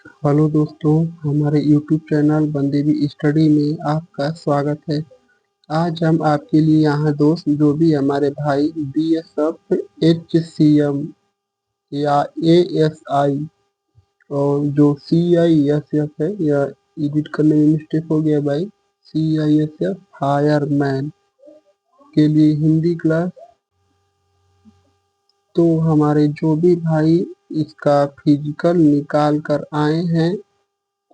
Hello दोस्तों, हमारे YouTube channel बंदेवी study में आपका स्वागत है। आज हम आपके लिए यहाँ दोस्त जो भी हमारे भाई बीएसएफ, एचसीएम या एएसआई और जो सीआईएसएफ है, यह एडिट करने में मिस्टेक हो गया भाई, सीआईएसएफ फायरमैन के लिए हिंदी क्लास। तो हमारे जो भी भाई इसका फिजिकल निकाल कर आए हैं,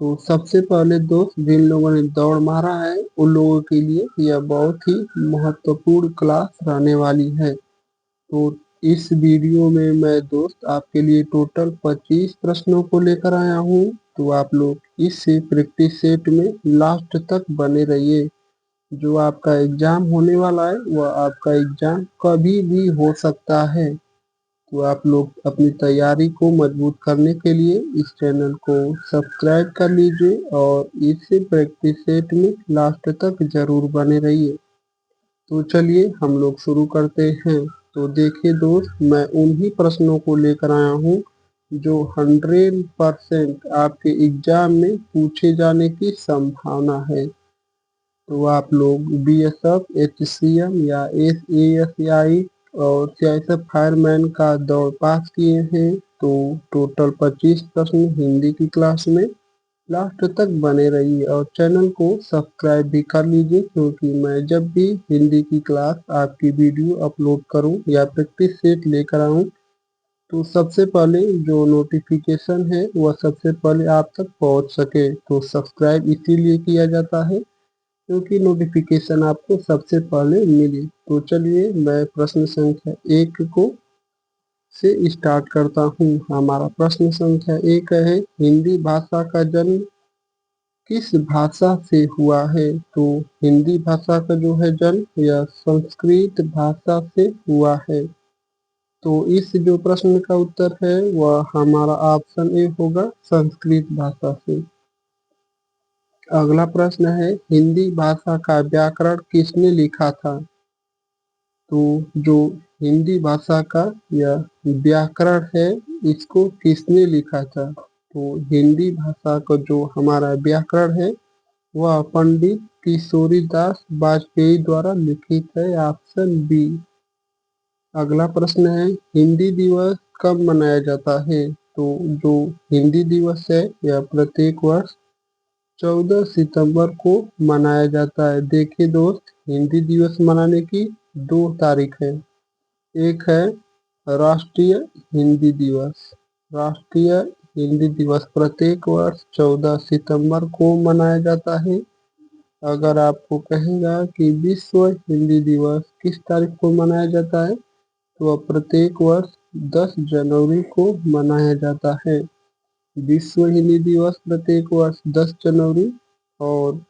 तो सबसे पहले दोस्त जिन लोगों ने दौड़ मारा है उन लोगों के लिए यह बहुत ही महत्वपूर्ण क्लास रहने वाली है। तो इस वीडियो में मैं दोस्त आपके लिए टोटल 25 प्रश्नों को लेकर आया हूँ। तो आप लोग इस प्रैक्टिस सेट में लास्ट तक बने रहिए। जो आपका एग्जाम होने वाला है वह आपका एग्जाम कभी भी हो सकता है। तो आप लोग अपनी तैयारी को मजबूत करने के लिए इस चैनल को सब्सक्राइब कर लीजिए और इस प्रैक्टिस सेट में लास्ट तक जरूर बने रहिए। तो चलिए हम लोग शुरू करते हैं। तो देखिए दोस्त, मैं उन्हीं प्रश्नों को लेकर आया हूँ जो 100% आपके एग्जाम में पूछे जाने की संभावना है। तो आप लोग बीएसएफ, एचसीएम या एएसआई और सीआईएसएफ फायरमैन का दौड़ पास किए हैं। तो टोटल 25 प्रश्न हिंदी की क्लास में लास्ट तक बने रहिए और चैनल को सब्सक्राइब भी कर लीजिए, क्योंकि मैं जब भी हिंदी की क्लास आपकी वीडियो अपलोड करूं या प्रैक्टिस सेट लेकर आऊं, तो सबसे पहले जो नोटिफिकेशन है वह सबसे पहले आप तक पहुंच सके। तो सब्सक्राइब इसीलिए किया जाता है क्योंकि नोटिफिकेशन आपको सबसे पहले मिले। तो चलिए मैं प्रश्न संख्या 1 को से स्टार्ट करता हूँ। हमारा प्रश्न संख्या 1 है, हिंदी भाषा का जन्म किस भाषा से हुआ है? तो हिंदी भाषा का जो है जन्म यह संस्कृत भाषा से हुआ है। तो इस जो प्रश्न का उत्तर है वह हमारा ऑप्शन ए होगा, संस्कृत भाषा से। अगला प्रश्न है, हिंदी भाषा का व्याकरण किसने लिखा था? तो जो हिंदी भाषा का यह व्याकरण है, इसको किसने लिखा था? तो हिंदी भाषा का जो हमारा व्याकरण है वह पंडित किशोरीदास वाजपेयी द्वारा लिखित है, ऑप्शन बी। अगला प्रश्न है, हिंदी दिवस कब मनाया जाता है? तो जो हिंदी दिवस है यह प्रत्येक वर्ष 14 सितंबर को मनाया जाता है। देखिए दोस्त, हिंदी दिवस मनाने की 2 तारीख है। एक है राष्ट्रीय हिंदी दिवस। राष्ट्रीय हिंदी दिवस प्रत्येक वर्ष 14 सितंबर को मनाया जाता है। अगर आपको कहेगा कि विश्व हिंदी दिवस किस तारीख को मनाया जाता है, तो वह प्रत्येक वर्ष 10 जनवरी को मनाया जाता है। विश्व हिंदी दिवस प्रत्येक वर्ष 10 जनवरी और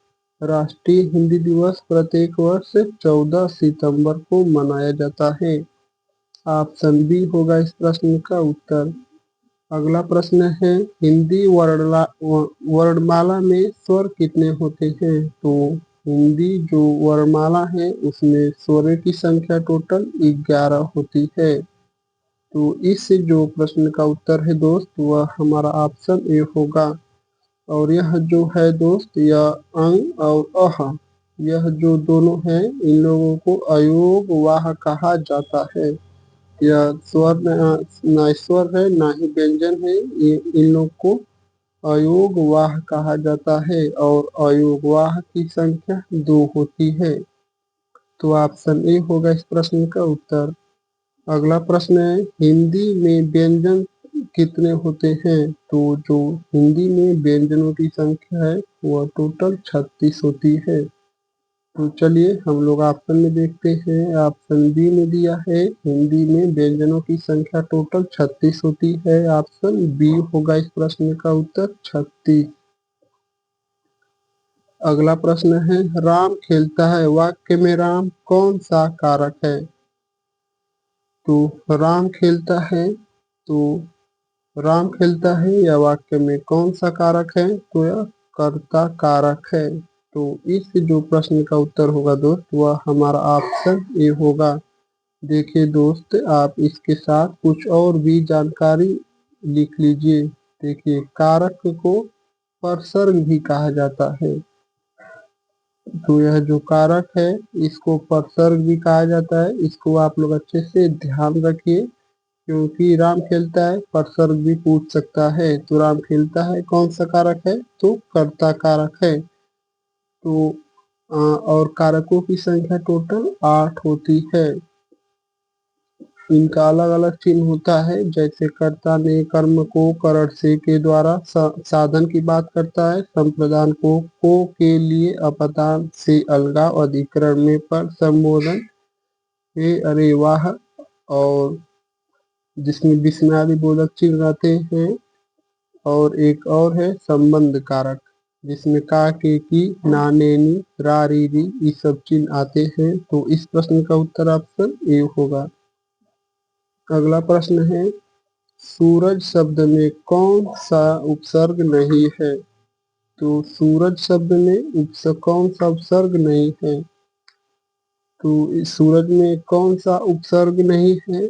राष्ट्रीय हिंदी दिवस प्रत्येक वर्ष 14 सितंबर को मनाया जाता है। ऑप्शन बी होगा इस प्रश्न का उत्तर। अगला प्रश्न है, हिंदी वर्णमाला में स्वर कितने होते हैं? तो हिंदी जो वर्णमाला है उसमें स्वरों की संख्या टोटल 11 होती है। तो इस जो प्रश्न का उत्तर है दोस्त वह हमारा ऑप्शन ए होगा। और यह जो है दोस्त, यह अंग और अह, यह जो दोनों हैं इन लोगों को अयोग वाह कहा जाता है। यह स्वर ना स्वर है ना ही व्यंजन है, ये इन लोग को अयोग वाह कहा जाता है और अयोग वाह की संख्या 2 होती है। तो ऑप्शन ए होगा इस प्रश्न का उत्तर। अगला प्रश्न है, हिंदी में व्यंजन कितने होते हैं? तो जो हिंदी में व्यंजनों की संख्या है वह टोटल 36 होती है। तो चलिए हम लोग ऑप्शन में देखते हैं। ऑप्शन बी में दिया है, हिंदी में व्यंजनों की संख्या टोटल 36 होती है। ऑप्शन बी होगा इस प्रश्न का उत्तर, 36। अगला प्रश्न है, राम खेलता है वाक्य में राम कौन सा कारक है? तो राम खेलता है, तो राम खेलता है या वाक्य में कौन सा कारक है? तो यह कर्ता कारक है। तो इस जो प्रश्न का उत्तर होगा दोस्त वह हमारा ऑप्शन ए होगा। देखिए दोस्त, आप इसके साथ कुछ और भी जानकारी लिख लीजिए। देखिए, कारक को परसर्ग भी कहा जाता है। तो यह जो कारक है इसको परसर्ग भी कहा जाता है। इसको आप लोग अच्छे से ध्यान रखिए, क्योंकि राम खेलता है परसर्ग भी पूछ सकता है। तो राम खेलता है कौन सा कारक है, तो कर्ता कारक है। तो और कारकों की संख्या टोटल 8 होती है। इनका अलग अलग चिन्ह होता है। जैसे कर्ता ने कर्म को करण से के द्वारा साधन की बात करता है। संप्रदान को के लिए अपदान से अलगाव अधिकरण में पर संबोधन हे अरे वाह। और जिसमें विस्मयादि बोधक चिन्ह रहते हैं। और एक और है संबंध कारक, जिसमें का के की ना ने नी रा री री ये सब चिन्ह आते हैं। तो इस प्रश्न का उत्तर ऑप्शन ए होगा। अगला प्रश्न है, सूरज शब्द में कौन सा उपसर्ग नहीं है। तो सूरज शब्द में कौन सा उपसर्ग नहीं है। तो इस सूरज में कौन सा उपसर्ग नहीं है।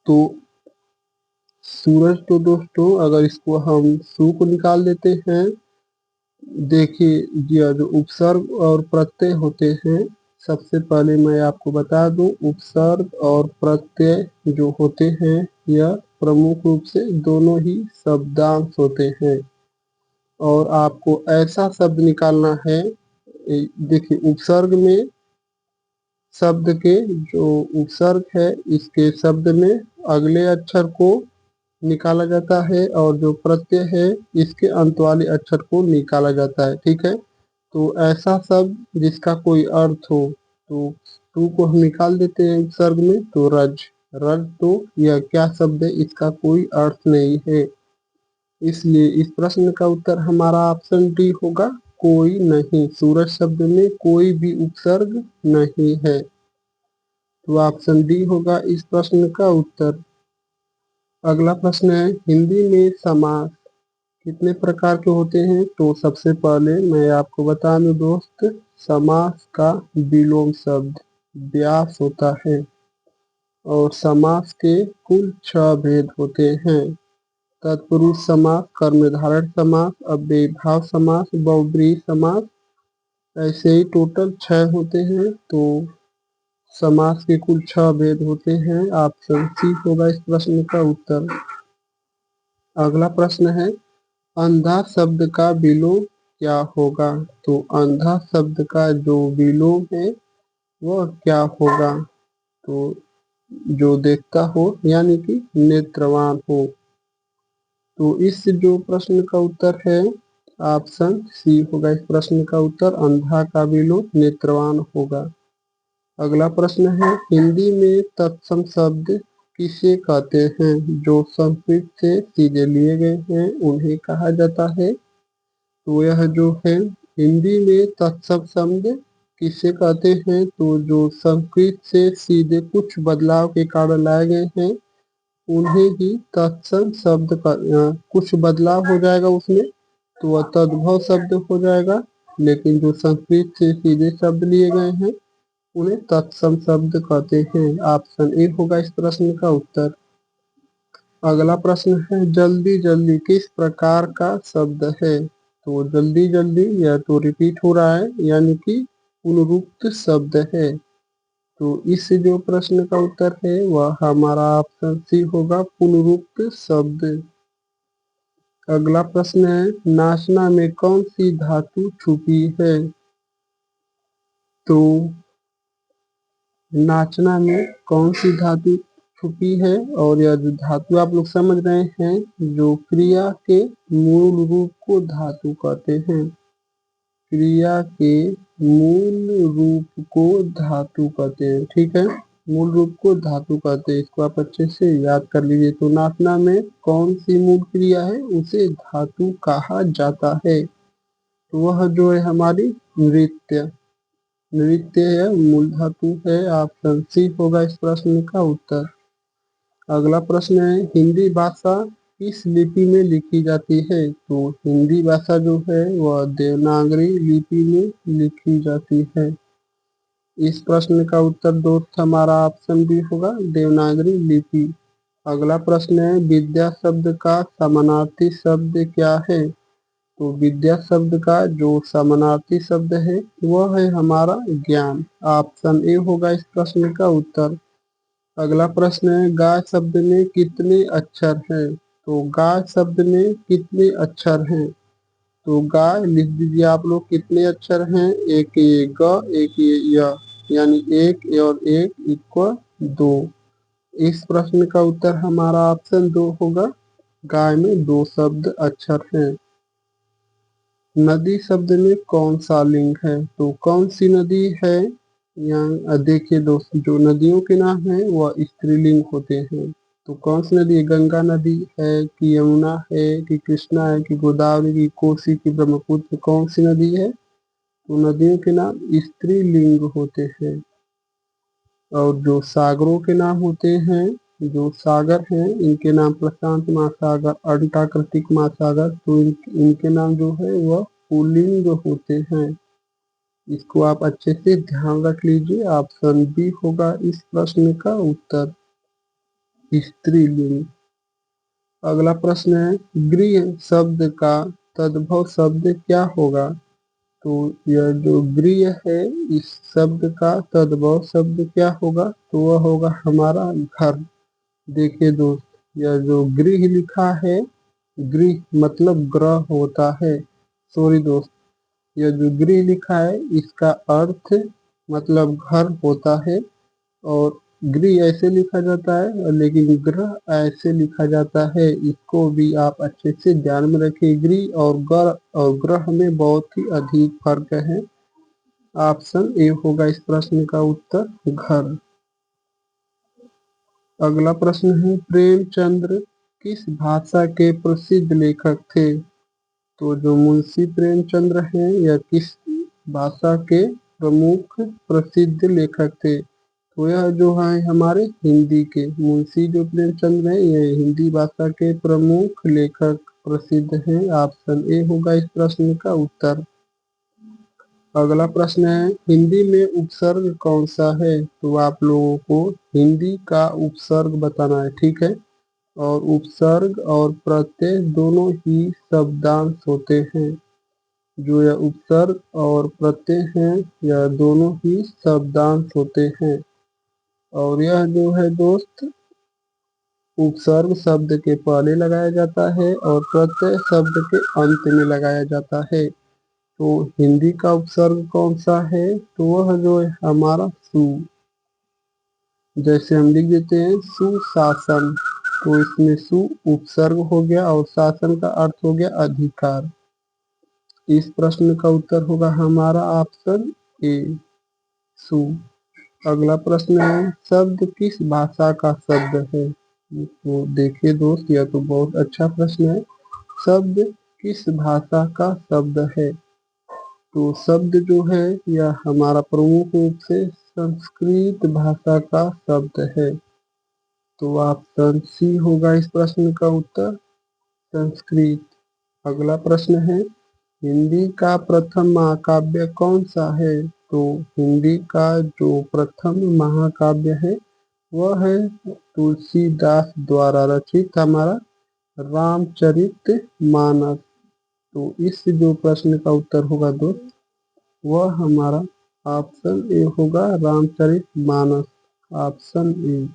तो सूरज, तो दोस्तों अगर इसको हम सू को निकाल देते हैं, देखिए यह जो उपसर्ग और प्रत्यय होते हैं, सबसे पहले मैं आपको बता दूं, उपसर्ग और प्रत्यय जो होते हैं यह प्रमुख रूप से दोनों ही शब्दांश होते हैं। और आपको ऐसा शब्द निकालना है, देखिए उपसर्ग में शब्द के जो उपसर्ग है इसके शब्द में अगले अक्षर को निकाला जाता है, और जो प्रत्यय है इसके अंत वाले अक्षर को निकाला जाता है। ठीक है, तो ऐसा शब्द जिसका कोई अर्थ हो, तो टू को हम निकाल देते हैं उपसर्ग में, तो रज। रज, तो यह क्या शब्द है, इसका कोई अर्थ नहीं है। इसलिए इस प्रश्न का उत्तर हमारा ऑप्शन डी होगा, कोई नहीं। सूरज शब्द में कोई भी उपसर्ग नहीं है। तो ऑप्शन डी होगा इस प्रश्न का उत्तर। अगला प्रश्न है, हिंदी में समास कितने प्रकार के होते हैं। तो सबसे पहले मैं आपको बता दूं दोस्त, समास का विलोम शब्द व्यास होता है। और समास के कुल 6 भेद होते हैं। तत्पुरुष समास, कर्मधारय समास, अव्ययीभाव समास, बहुब्रीहि समास, ऐसे ही टोटल 6 होते हैं। तो समास के कुल 6 भेद होते हैं। ऑप्शन सी होगा इस प्रश्न का उत्तर। अगला प्रश्न है, अंधा शब्द का विलोम क्या होगा। तो अंधा शब्द का जो विलोम है वह क्या होगा। तो जो देखता हो यानी कि नेत्रवान हो। तो इस जो प्रश्न का उत्तर है ऑप्शन सी होगा इस प्रश्न का उत्तर। अंधा का विलोम नेत्रवान होगा। अगला प्रश्न है, हिंदी में तत्सम शब्द किसे कहते हैं। जो संस्कृत से सीधे लिए गए हैं उन्हें कहा जाता है। तो यह जो है हिंदी में तत्सम शब्द किसे कहते हैं, तो जो संस्कृत से सीधे कुछ बदलाव के कारण लाए गए हैं उन्हें ही तत्सम शब्द का कुछ बदलाव हो जाएगा उसमें, तो वह तद्भव शब्द हो जाएगा। लेकिन जो संस्कृत से सीधे शब्द लिए गए हैं उन्हें तत्सम शब्द कहते हैं। ऑप्शन ए होगा इस प्रश्न का उत्तर। अगला प्रश्न है, जल्दी जल्दी किस प्रकार का शब्द है। तो जल्दी जल्दी यह तो रिपीट हो रहा है, यानी कि पुनरुक्त शब्द है। तो इस जो प्रश्न का उत्तर है वह हमारा ऑप्शन सी होगा, पुनरुक्त शब्द। अगला प्रश्न है, नाचना में कौन सी धातु छुपी है। तो नाचना में कौन सी धातु छुपी है, और यह जो धातु आप लोग समझ रहे हैं, जो क्रिया के मूल रूप को धातु कहते हैं। क्रिया के मूल रूप को धातु कहते हैं। ठीक है, मूल रूप को धातु कहते हैं, इसको आप अच्छे से याद कर लीजिए। तो नाचना में कौन सी मूल क्रिया है, उसे धातु कहा जाता है। तो वह जो है हमारी नृत्य। नृत्य है मूल धातु है। ऑप्शन सी होगा इस प्रश्न का उत्तर। अगला प्रश्न है, हिंदी भाषा किस लिपि में लिखी जाती है। तो हिंदी भाषा जो है वह देवनागरी लिपि में लिखी जाती है। इस प्रश्न का उत्तर दोस्त हमारा ऑप्शन बी होगा, देवनागरी लिपि। अगला प्रश्न है, विद्या शब्द का समानार्थी शब्द क्या है? तो विद्या शब्द का जो समानार्थी शब्द है वह है हमारा ज्ञान। ऑप्शन ए होगा इस प्रश्न का उत्तर। अगला प्रश्न है, गाय शब्द में कितने अक्षर हैं? तो गाय शब्द में कितने अक्षर हैं? तो गाय लिख दीजिए आप लोग, कितने अक्षर हैं? एक ये ग, एक ये य, यानी एक और एक इक्वल 2। इस प्रश्न का उत्तर हमारा ऑप्शन 2 होगा। गाय में 2 शब्द अक्षर हैं। नदी शब्द में कौन सा लिंग है? तो कौन सी नदी है? यहाँ देखिए दोस्त, जो नदियों के नाम है वह स्त्रीलिंग होते हैं। तो कौन सी नदी है? गंगा नदी है कि यमुना है कि कृष्णा है कि गोदावरी की कोसी की ब्रह्मपुत्र, कौन सी नदी है? तो नदियों के नाम स्त्रीलिंग होते हैं। और जो सागरों के नाम होते हैं, जो सागर हैं, इनके नाम प्रशांत महासागर, अंटार्कटिक महासागर, तो इनके नाम जो है वह पुल्लिंग होते हैं। इसको आप अच्छे से ध्यान रख लीजिए। ऑप्शन बी होगा इस प्रश्न का उत्तर, स्त्रीलिंग। अगला प्रश्न है, गृह शब्द का तद्भव शब्द क्या होगा? तो यह जो गृह है, इस शब्द का तद्भव शब्द क्या होगा? तो वह होगा हमारा घर। देखिए दोस्त, यह जो गृह लिखा है, गृह मतलब ग्रह होता है। सॉरी दोस्त, यह जो गृह लिखा है इसका अर्थ मतलब घर होता है। और गृह ऐसे लिखा जाता है और लेकिन ग्रह ऐसे लिखा जाता है। इसको भी आप अच्छे से ध्यान में रखिए। गृह और ग्रह में बहुत ही अधिक फर्क है। ऑप्शन ए होगा इस प्रश्न का उत्तर, घर। अगला प्रश्न है, प्रेमचंद्र किस भाषा के प्रसिद्ध लेखक थे? तो जो मुंशी प्रेमचंद्र हैं यह किस भाषा के प्रमुख प्रसिद्ध लेखक थे? तो यह जो है हमारे हिंदी के मुंशी जो प्रेमचंद्र हैं, ये हिंदी भाषा के प्रमुख लेखक प्रसिद्ध हैं। ऑप्शन ए होगा इस प्रश्न का उत्तर। अगला प्रश्न है, हिंदी में उपसर्ग कौन सा है? तो आप लोगों को हिंदी का उपसर्ग बताना है, ठीक है। और उपसर्ग और प्रत्यय दोनों ही शब्दांश होते हैं। जो यह उपसर्ग और प्रत्यय हैं यह दोनों ही शब्दांश होते हैं। और यह जो है दोस्त, उपसर्ग शब्द के पहले लगाया जाता है और प्रत्यय शब्द के अंत में लगाया जाता है। तो हिंदी का उपसर्ग कौन सा है? तो वह जो है हमारा सु। जैसे हम लिख देते हैं सुशासन, तो इसमें सु उपसर्ग हो गया और शासन का अर्थ हो गया अधिकार। इस प्रश्न का उत्तर होगा हमारा ऑप्शन ए, सु। अगला प्रश्न है, शब्द किस भाषा का शब्द है? तो देखिए दोस्त, यह तो बहुत अच्छा प्रश्न है। शब्द किस भाषा का शब्द है? तो शब्द जो है यह हमारा प्रमुख रूप से संस्कृत भाषा का शब्द है। तो ऑप्शन सी होगा इस प्रश्न का उत्तर, संस्कृत। अगला प्रश्न है, हिंदी का प्रथम महाकाव्य कौन सा है? तो हिंदी का जो प्रथम महाकाव्य है वह है तुलसीदास द्वारा रचित हमारा रामचरितमानस। तो इस जो प्रश्न का उत्तर होगा दोस्त, वह हमारा ऑप्शन ए होगा, रामचरितमानस। Option A.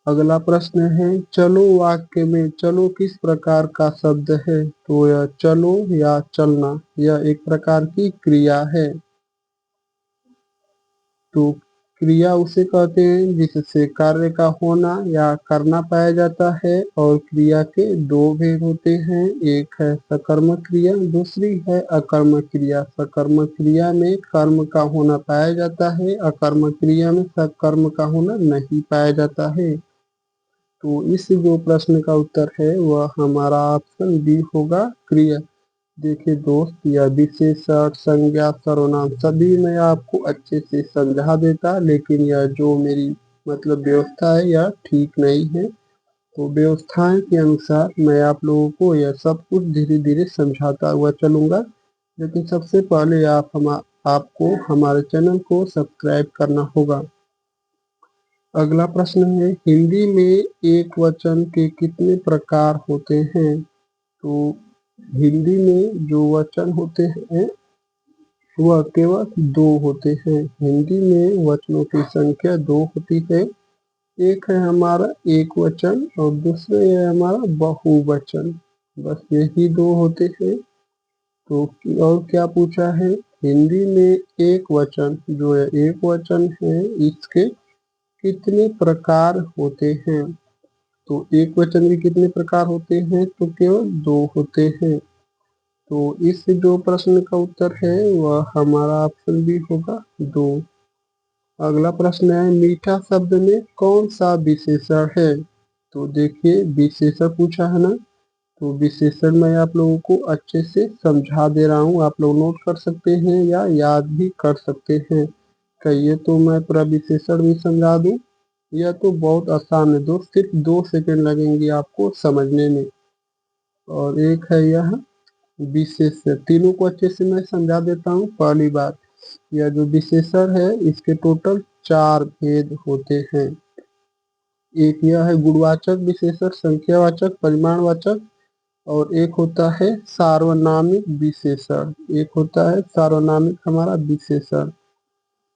अगला प्रश्न है, चलो वाक्य में चलो किस प्रकार का शब्द है? तो यह चलो या चलना, यह एक प्रकार की क्रिया है। तो क्रिया उसे कहते हैं जिससे कार्य का होना या करना पाया जाता है। और क्रिया के दो भेद होते हैं, एक है सकर्मक क्रिया, दूसरी है अकर्मक क्रिया। सकर्मक क्रिया में कर्म का होना पाया जाता है, अकर्मक क्रिया में सकर्म का होना नहीं पाया जाता है। तो इस जो प्रश्न का उत्तर है वह हमारा ऑप्शन बी होगा, क्रिया। देखिए दोस्त, यह विशेषण संज्ञा सर्वनाम सभी मैं आपको अच्छे से समझा देता, लेकिन यह जो मेरी मतलब व्यवस्था है यह ठीक नहीं है। तो व्यवस्थाएं के अनुसार मैं आप लोगों को यह सब कुछ धीरे धीरे समझाता हुआ चलूंगा। लेकिन सबसे पहले आपको हमारे चैनल को सब्सक्राइब करना होगा। अगला प्रश्न है, हिंदी में एक वचन के कितने प्रकार होते हैं? तो हिंदी में जो वचन होते हैं वह केवल दो होते हैं। हिंदी में वचनों की संख्या दो होती है। एक है हमारा एक वचन और दूसरे है हमारा बहुवचन। बस यही दो होते हैं। तो और क्या पूछा है? हिंदी में एक वचन जो है एक वचन है इसके कितने प्रकार होते हैं? तो एक वचन के कितने प्रकार होते हैं? तो केवल दो होते हैं। तो इस जो प्रश्न का उत्तर है वह हमारा ऑप्शन बी होगा, दो। अगला प्रश्न है, मीठा शब्द में कौन सा विशेषण है? तो देखिए विशेषण पूछा है ना, तो विशेषण मैं आप लोगों को अच्छे से समझा दे रहा हूँ। आप लोग नोट कर सकते हैं या याद भी कर सकते हैं। कहिए तो मैं पूरा विशेषण भी समझा दूं। यह तो बहुत आसान है दोस्त, सिर्फ 2 सेकंड लगेंगे आपको समझने में। और एक है यह विशेषण, तीनों को अच्छे से मैं समझा देता हूँ। पहली बात, यह जो विशेषण है इसके टोटल 4 भेद होते हैं। एक यह है गुणवाचक विशेषण, संख्यावाचक, परिमाणवाचक, और एक होता है सार्वनामिक विशेषण। एक होता है सार्वनामिक हमारा विशेषण।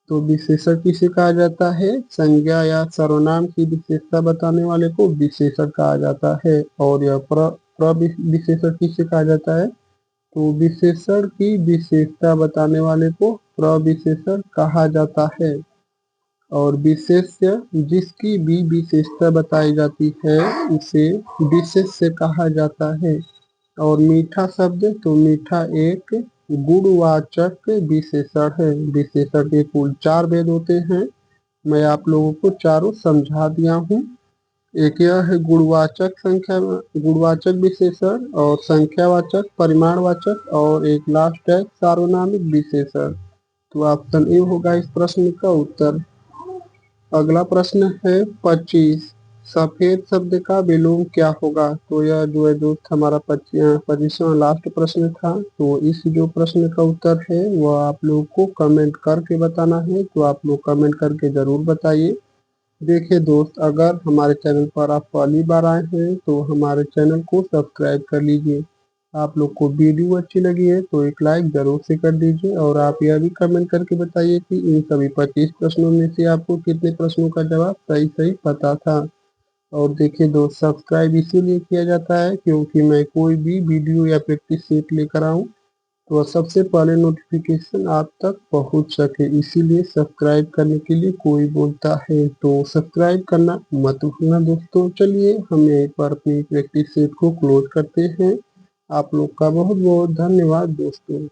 तो विशेषण किसे कहा जाता है? संज्ञा या सर्वनाम की विशेषता बताने वाले को विशेषण कहा जाता है। और यह प्रविशेषण किसे कहा जाता है? तो विशेषण की विशेषता बताने वाले को प्रविशेषण कहा जाता है। और विशेष्य जिसकी भी विशेषता बताई जाती है उसे विशेष्य कहा जाता है। और मीठा शब्द, तो मीठा एक गुणवाचक विशेषण है। विशेषण के कुल 4 भेद होते हैं। मैं आप लोगों को चारों समझा दिया हूँ। एक यह है गुणवाचक विशेषण, और संख्यावाचक, परिमाणवाचक, और एक लास्ट है सार्वनामिक विशेषण। तो ऑप्शन ए होगा इस प्रश्न का उत्तर। अगला प्रश्न है 25, सफेद शब्द का विलोम क्या होगा? तो यह जो है दोस्त हमारा 25वां लास्ट प्रश्न था। तो इस जो प्रश्न का उत्तर है वह आप लोग को कमेंट करके बताना है। तो आप लोग कमेंट करके जरूर बताइए। देखिए दोस्त, अगर हमारे चैनल पर आप पहली बार आए हैं तो हमारे चैनल को सब्सक्राइब कर लीजिए। आप लोग को वीडियो अच्छी लगी है तो एक लाइक जरूर से कर दीजिए। और आप यह भी कमेंट करके बताइए कि इन सभी 25 प्रश्नों में से आपको कितने प्रश्नों का जवाब सही सही पता था। और देखिए दोस्त, सब्सक्राइब इसीलिए किया जाता है क्योंकि मैं कोई भी वीडियो या प्रैक्टिस सेट लेकर आऊँ तो सबसे पहले नोटिफिकेशन आप तक पहुंच सके, इसीलिए सब्सक्राइब करने के लिए कोई बोलता है। तो सब्सक्राइब करना मत भूलना दोस्तों। चलिए हम यहीं पर अपनी प्रैक्टिस सेट को क्लोज करते हैं। आप लोग का बहुत बहुत धन्यवाद दोस्तों।